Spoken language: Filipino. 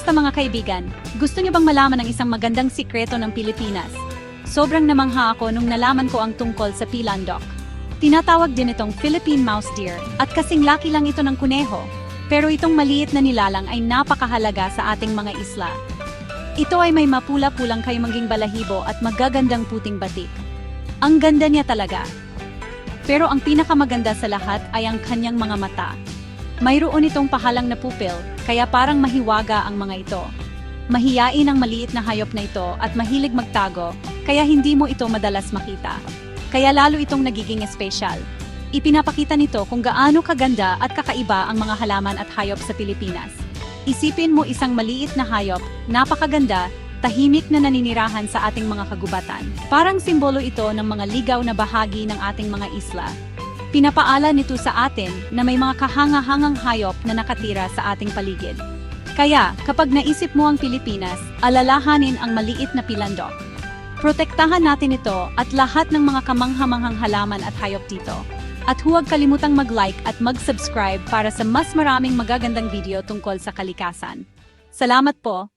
Kamusta mga kaibigan? Gusto niyo bang malaman ang isang magandang sikreto ng Pilipinas? Sobrang namangha ako nung nalaman ko ang tungkol sa pilandok. Tinatawag din itong Philippine mouse deer at kasing laki lang ito ng kuneho. Pero itong maliit na nilalang ay napakahalaga sa ating mga isla. Ito ay may mapula-pulang kayumanging balahibo at magagandang puting batik. Ang ganda niya talaga. Pero ang pinakamaganda sa lahat ay ang kanyang mga mata. Mayroon itong pahalang na pupil, kaya parang mahiwaga ang mga ito. Mahiyain ang maliit na hayop na ito at mahilig magtago, kaya hindi mo ito madalas makita. Kaya lalo itong nagiging espesyal. Ipinapakita nito kung gaano kaganda at kakaiba ang mga halaman at hayop sa Pilipinas. Isipin mo isang maliit na hayop, napakaganda, tahimik na naninirahan sa ating mga kagubatan. Parang simbolo ito ng mga ligaw na bahagi ng ating mga isla. Pinapaala nito sa atin na may mga kahanga-hangang hayop na nakatira sa ating paligid. Kaya, kapag naisip mo ang Pilipinas, alalahanin ang maliit na pilandok. Protektahan natin ito at lahat ng mga kamanghamanghang halaman at hayop dito. At huwag kalimutang mag-like at mag-subscribe para sa mas maraming magagandang video tungkol sa kalikasan. Salamat po!